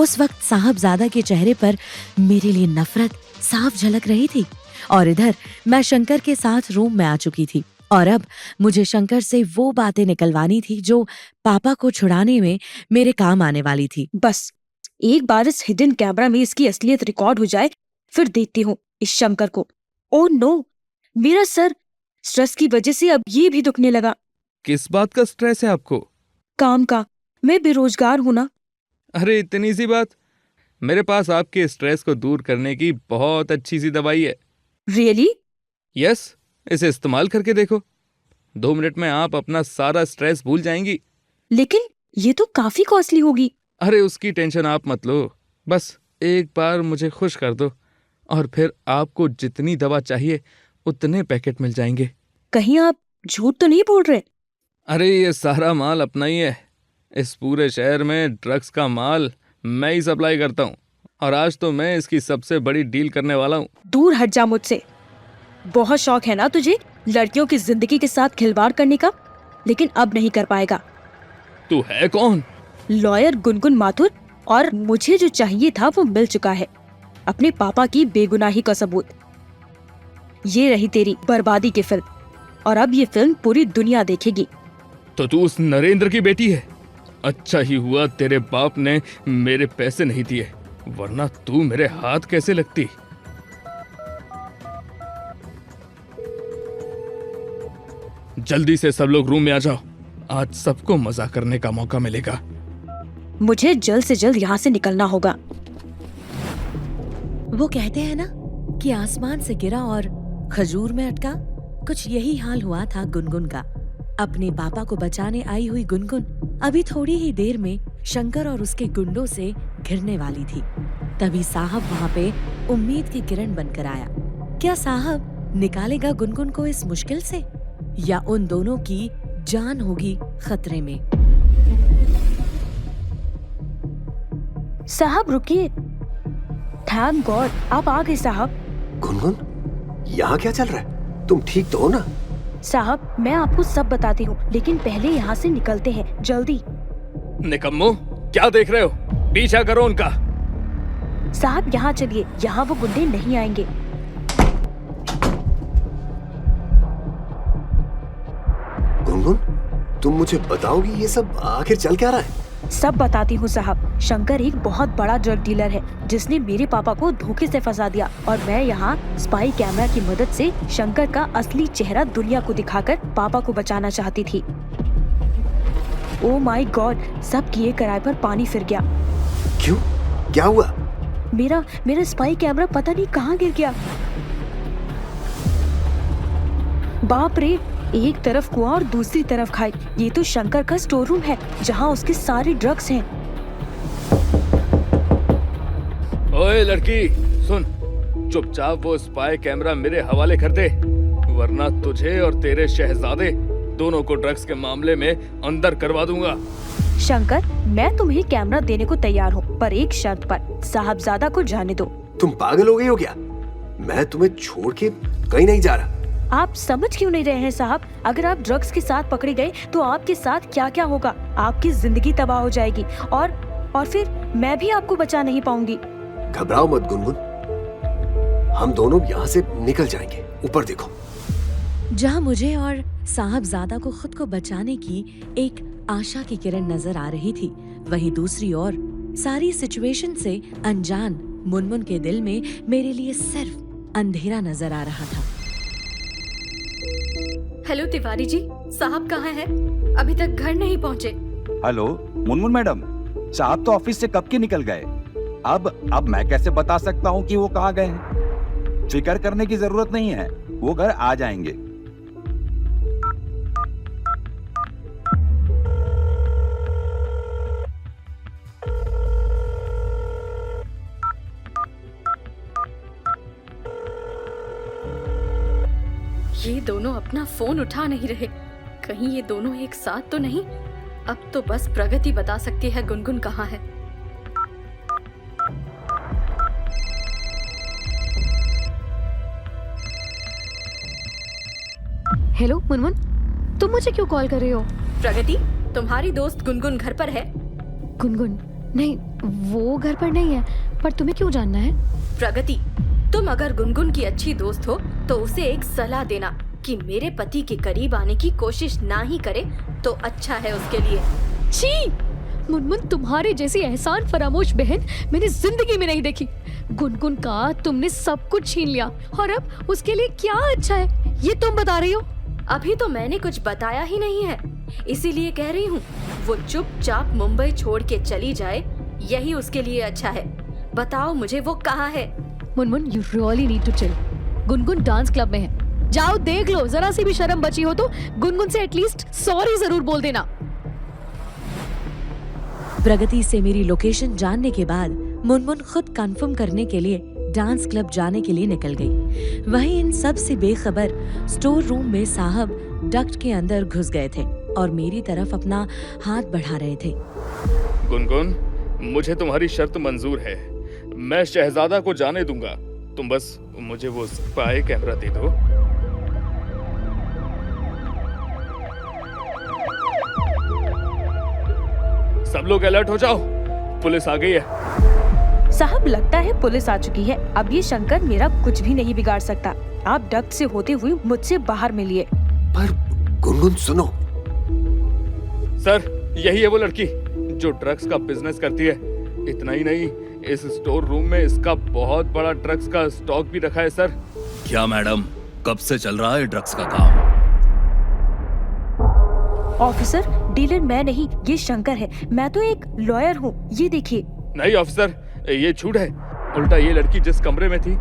उस वक्त साहबजादा के चेहरे पर मेरे लिए नफरत साफ झलक रही थी और इधर मैं शंकर के साथ रूम में आ चुकी थी और अब मुझे शंकर से वो बातें निकलवानी थी जो पापा को छुड़ाने में मेरे काम आने वाली थी। बस एक बार इस हिडन कैमरा में इसकी असलियत रिकॉर्ड हो जाए, फिर देखती हूँ इस शंकर को। ओह नो, मेरा सर स्ट्रेस की वजह से अब ये भी दुखने लगा। किस बात का स्ट्रेस है आपको? काम का, मैं बेरोजगार हूँ ना। अरे इतनी सी बात। मेरे पास आपके स्ट्रेस को दूर करने की बहुत अच्छी सी दवाई है। रियली? यस, इसे इस्तेमाल करके देखो। 2 मिनट में आप अपना सारा स्ट्रेस भूल जाएंगी। लेकिन ये तो काफी कॉस्टली होगी। अरे उसकी टेंशन आप मत लो, बस एक बार मुझे खुश कर दो और फिर आपको जितनी दवा चाहिए उतने पैकेट मिल जाएंगे। कहीं आप झूठ तो नहीं बोल रहे? अरे ये सारा माल अपना ही है। इस पूरे शहर में ड्रग्स का माल मैं ही सप्लाई करता हूँ और आज तो मैं इसकी सबसे बड़ी डील करने वाला हूँ। दूर हट जा मुझसे। बहुत शौक है ना तुझे लड़कियों की जिंदगी के साथ खिलवाड़ करने का, लेकिन अब नहीं कर पाएगा। तू है कौन? लॉयर गुनगुन माथुर, और मुझे जो चाहिए था वो मिल चुका है, अपने पापा की बेगुनाही का सबूत। ये रही तेरी बर्बादी की फिल्म, और अब ये फिल्म पूरी दुनिया देखेगी। तो तू उस नरेंद्र की बेटी है? अच्छा ही हुआ तेरे बाप ने मेरे पैसे नहीं दिए, वरना तू मेरे हाथ कैसे लगती। जल्दी से सब लोग रूम में आ जाओ, आज सबको मजा करने का मौका मिलेगा। मुझे जल्द से जल्द यहाँ से निकलना होगा। वो कहते हैं ना कि आसमान से गिरा और खजूर में अटका, कुछ यही हाल हुआ था गुनगुन का। अपने पापा को बचाने आई हुई गुनगुन अभी थोड़ी ही देर में शंकर और उसके गुंडों से घिरने वाली थी। तभी साहब वहाँ पे उम्मीद की किरण बनकर आया। क्या साहब निकालेगा गुनगुन को इस मुश्किल से, या उन दोनों की जान होगी खतरे में? साहब रुकिए। थैंक गॉड आप आ गए साहब। गुनगुन, यहाँ क्या चल रहा है? तुम ठीक तो हो ना? साहब मैं आपको सब बताती हूँ, लेकिन पहले यहाँ से निकलते हैं, जल्दी। निकम्मो, क्या देख रहे हो? पीछा करो उनका। साहब यहाँ चलिए, यहाँ वो गुंडे नहीं आएंगे। गुनगुन, तुम मुझे बताओगी ये सब आखिर चल क्या रहा है? सब बताती हूँ साहब। शंकर एक बहुत बड़ा ड्रग डीलर है जिसने मेरे पापा को धोखे से फंसा दिया, और मैं यहाँ स्पाई कैमरा की मदद से शंकर का असली चेहरा दुनिया को दिखाकर पापा को बचाना चाहती थी। ओह माय गॉड, सब किए कराए पर पानी फिर गया। क्यों? क्या हुआ? मेरा स्पाई कैमरा पता नहीं कहाँ गिर गया। बाप रे, एक तरफ कुआं और दूसरी तरफ खाई। ये तो शंकर का स्टोर रूम है जहाँ उसके सारे ड्रग्स हैं। ओए लड़की सुन, चुपचाप वो स्पाई कैमरा मेरे हवाले कर दे, वरना तुझे और तेरे शहजादे दोनों को ड्रग्स के मामले में अंदर करवा दूंगा। शंकर, मैं तुम्हें कैमरा देने को तैयार हूँ, पर एक शर्त पर। साहबजादा को जाने दो। तुम पागल हो गई हो क्या? मैं तुम्हें छोड़ के कहीं नहीं जा रहा। आप समझ क्यों नहीं रहे हैं साहब? अगर आप ड्रग्स के साथ पकड़े गए तो आपके साथ क्या क्या होगा। आपकी जिंदगी तबाह हो जाएगी, और फिर मैं भी आपको बचा नहीं पाऊंगी। घबराओ मत गुनगुन, हम दोनों यहाँ से निकल जाएंगे। ऊपर देखो। जहाँ मुझे और साहबजादा को खुद को बचाने की एक आशा की किरण नजर आ रही थी, वहीं दूसरी ओर सारी सिचुएशन से अनजान मुनमुन के दिल में मेरे लिए सिर्फ अंधेरा नजर आ रहा था। हेलो तिवारी जी, साहब कहाँ हैं? अभी तक घर नहीं पहुँचे। हेलो मुनमुन मैडम, साहब तो ऑफिस से कब के निकल गए। अब मैं कैसे बता सकता हूँ कि वो कहाँ गए हैं? फिक्र करने की जरूरत नहीं है, वो घर आ जाएंगे। ये दोनों अपना फोन उठा नहीं रहे, कहीं ये दोनों एक साथ तो नहीं। अब तो बस प्रगति बता सकती है गुनगुन कहाँ है। हेलो मुनमुन, तुम मुझे क्यों कॉल कर रही हो? प्रगति, तुम्हारी दोस्त गुनगुन घर पर है? गुनगुन, नहीं, वो घर पर नहीं है, पर तुम्हें क्यों जानना है? प्रगति, तुम अगर गुनगुन की अच्छी दोस्त हो तो उसे एक सलाह देना कि मेरे पति के करीब आने की कोशिश ना ही करे तो अच्छा है उसके लिए। छी! मुनमुन, तुम्हारे जैसी एहसान फरामोश बहन मैंने जिंदगी में नहीं देखी। गुनगुन का तुमने सब कुछ छीन लिया और अब उसके लिए क्या अच्छा है ये तुम बता रही हो? अभी तो मैंने कुछ बताया ही नहीं है, इसीलिए कह रही हूँ वो चुपचाप मुंबई छोड़ के चली जाए, यही उसके लिए अच्छा है। बताओ मुझे वो कहाँ है? Munmun, you really need to chill. Gungun dance club में है, जाओ देख लो। जरा सी भी शर्म बची हो तो गुनगुन से एटलीस्ट सॉरी जरूर बोल देना। प्रगति से मेरी लोकेशन जानने के बाद मुनमुन खुद कंफर्म करने के लिए डांस क्लब जाने के लिए निकल गई। वहीं इन सब से बेखबर स्टोर रूम में साहब डक्ट के अंदर घुस गए थे और मेरी तरफ अपना हाथ बढ़ा रहे थे। गुनगुन, मुझे तुम्हारी शर्त मंजूर है, मैं शहजादा को जाने दूंगा, तुम बस मुझे वो स्पाई कैमरा दे दो। सब लोग अलर्ट हो जाओ, पुलिस आ गई है। साहब, लगता है पुलिस आ चुकी है। अब ये शंकर मेरा कुछ भी नहीं बिगाड़ सकता। आप डक्ट से होते हुए मुझसे बाहर मिलिए। पर गुनगुन सुनो। सर, यही है वो लड़की जो ड्रग्स का बिजनेस करती है। इतना ही नहीं, इस स्टोर रूम में इसका बहुत बड़ा ड्रग्स का स्टॉक भी रखा है। सर, क्या मैडम, कब से चल रहा है ड्रग्स का काम? ऑफिसर, डीलर मैं नहीं, ये शंकर है। मैं तो एक लॉयर हूँ, ये देखिए। नहीं ऑफिसर, ये झूठ है। उल्टा ये लड़की जिस कमरे में थी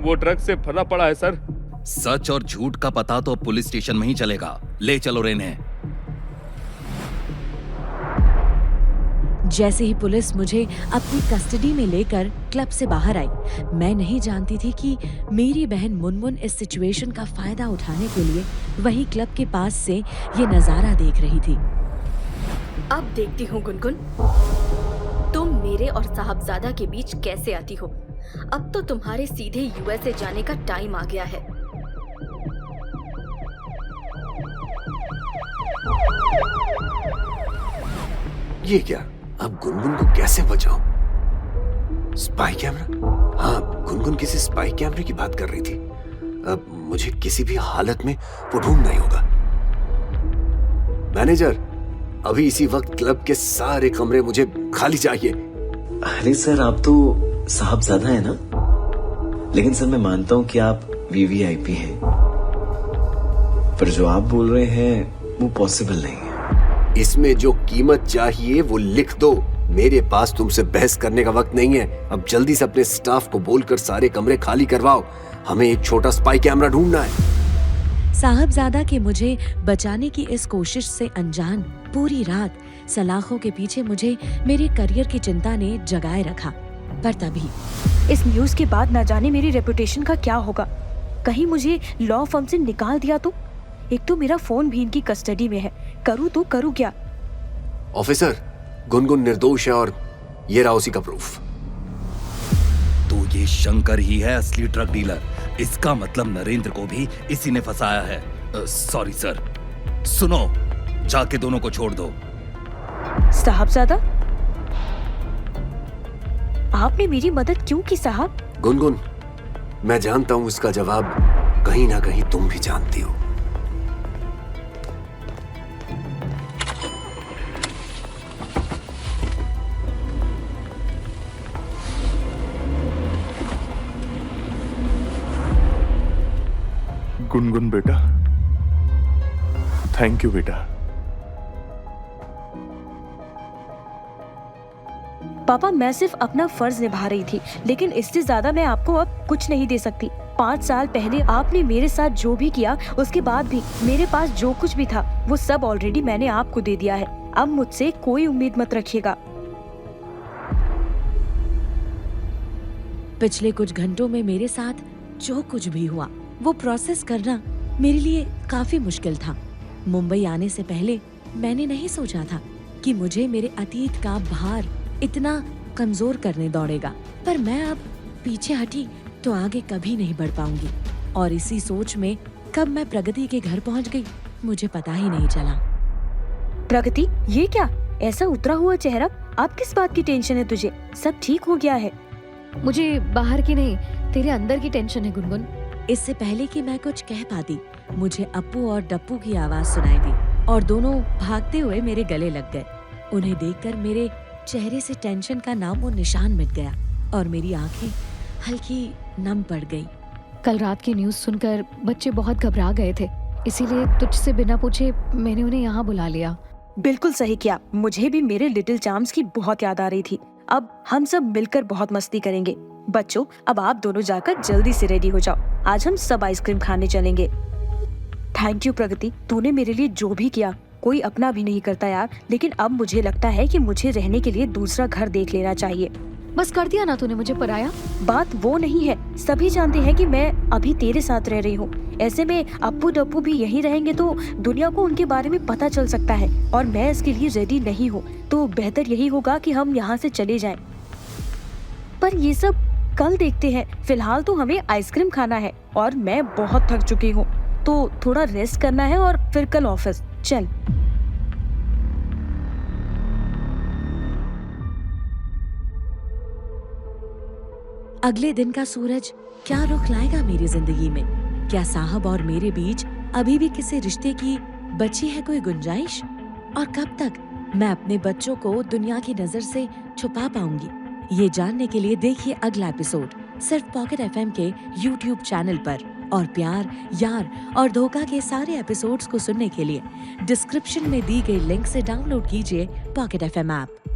वो ड्रग्स से भरा पड़ा है। सर, सच और झूठ का पता तो पुलिस स्टेशन में ही चलेगा। ले चलो रेने। जैसे ही पुलिस मुझे अपनी कस्टडी में लेकर क्लब से बाहर आई, मैं नहीं जानती थी कि मेरी बहन मुनमुन इस सिचुएशन का फायदा उठाने के लिए वही क्लब के पास से ये नजारा देख रही थी। अब देखती हूँ गुनगुन, तुम मेरे और साहबजादा के बीच कैसे आती हो। अब तो तुम्हारे सीधे यूएसए जाने का टाइम आ गया है। ये क्या? अब गुनगुन को कैसे बचाऊं? Spy camera? हाँ, गुनगुन किसी स्पाई कैमरे की बात कर रही थी। अब मुझे किसी भी हालत में वो ढूंढना ही होगा। मैनेजर, अभी इसी वक्त क्लब के सारे कमरे मुझे खाली चाहिए। अरे सर, आप तो साहबजादा है ना? लेकिन सर, मैं मानता हूँ कि आप वीवीआईपी हैं, पर जो आप बोल रहे हैं वो पॉसिबल नहीं है। इसमें जो कीमत चाहिए वो लिख दो। मेरे पास तुमसे बहस करने का वक्त नहीं है। अब जल्दी से अपने स्टाफ को बोलकर सारे कमरे खाली करवाओ। हमें एक छोटा स्पाई कैमरा ढूंढना है। साहबजादा के मुझे बचाने की इस कोशिश से अनजान पूरी रात सलाखों के पीछे मुझे मेरे करियर की चिंता ने जगाए रखा। पर तभी इस न्यूज के बाद न जाने मेरी रेपुटेशन का क्या होगा। कहीं मुझे लॉ फर्म से निकाल दिया तो? एक तो मेरा फोन भी इनकी कस्टडी में है। करूँ तो करूँ क्या? ऑफिसर, गुनगुन निर्दोष है और ये रहा उसी का प्रूफ। तो ये शंकर ही है असली ड्रग डीलर। इसका मतलब नरेंद्र को भी इसी ने फंसाया है। Sorry sir. सुनो, जाके दोनों को छोड़ दो। साहबजादा, आपने मेरी मदद क्यों की साहब? गुनगुन, मैं जानता हूं इसका जवाब कहीं ना कहीं तुम भी जानती हो। गुनगुन बेटा, थैंक यू बेटा। पापा, मैं सिर्फ अपना फर्ज निभा रही थी, लेकिन इससे ज्यादा मैं आपको अब कुछ नहीं दे सकती। 5 साल पहले आपने मेरे साथ जो भी किया, उसके बाद भी मेरे पास जो कुछ भी था वो सब ऑलरेडी मैंने आपको दे दिया है। अब मुझसे कोई उम्मीद मत रखिएगा। पिछले कुछ घंटों में मेरे साथ जो कुछ भी हुआ वो प्रोसेस करना मेरे लिए काफी मुश्किल था। मुंबई आने से पहले मैंने नहीं सोचा था कि मुझे मेरे अतीत का भार इतना कमजोर करने दौड़ेगा, पर मैं अब पीछे हटी तो आगे कभी नहीं बढ़ पाऊंगी। और इसी सोच में कब मैं प्रगति के घर पहुंच गई मुझे पता ही नहीं चला। प्रगति, ये क्या? ऐसा उतरा हुआ चेहरा, अब किस बात की टेंशन है तुझे? सब ठीक हो गया है। मुझे बाहर की नहीं, तेरे अंदर की टेंशन है गुनगुन। इससे पहले कि मैं कुछ कह पाती, मुझे अप्पू और डप्पू की आवाज सुनाई दी और दोनों भागते हुए मेरे गले लग गए। उन्हें देखकर मेरे चेहरे से टेंशन का नामो निशान मिट गया और मेरी आंखें हल्की नम पड़ गई। कल रात की न्यूज़ सुनकर बच्चे बहुत घबरा गए थे, इसीलिए तुझसे बिना पूछे मैंने उन्हें यहाँ बुला लिया। बिल्कुल सही किया। मुझे भी मेरे लिटिल चार्म्स की बहुत याद आ रही थी। अब हम सब मिलकर बहुत मस्ती करेंगे। बच्चों, अब आप दोनों जाकर जल्दी से रेडी हो जाओ। आज हम सब आइसक्रीम खाने चलेंगे। थैंक यू प्रगति, तूने मेरे लिए जो भी किया, कोई अपना भी नहीं करता यार। लेकिन अब मुझे लगता है कि मुझे रहने के लिए दूसरा घर देख लेना चाहिए। बस कर दिया ना तूने मुझे पराया। बात वो नहीं है, सभी जानते हैं कि मैं अभी तेरे साथ रह रही हूँ। ऐसे में अप्पू डप्पू भी यहीं रहेंगे तो दुनिया को उनके बारे में पता चल सकता है और मैं इसके लिए रेडी नहीं हूँ। तो बेहतर यही होगा कि हम यहाँ से चले जाएं। पर ये सब कल देखते हैं, फिलहाल तो हमें आइसक्रीम खाना है और मैं बहुत थक चुकी हूँ, तो थोड़ा रेस्ट करना है और फिर कल ऑफिस। चल। अगले दिन का सूरज क्या रुख लाएगा मेरी जिंदगी में? क्या साहब और मेरे बीच अभी भी किसी रिश्ते की बची है कोई गुंजाइश? और कब तक मैं अपने बच्चों को दुनिया की नजर से छुपा पाऊंगी? ये जानने के लिए देखिए अगला एपिसोड सिर्फ पॉकेट एफएम के YouTube चैनल पर। और प्यार, यार और धोखा के सारे एपिसोड्स को सुनने के लिए डिस्क्रिप्शन में दी गई लिंक से डाउनलोड कीजिए पॉकेट एफएम ऐप।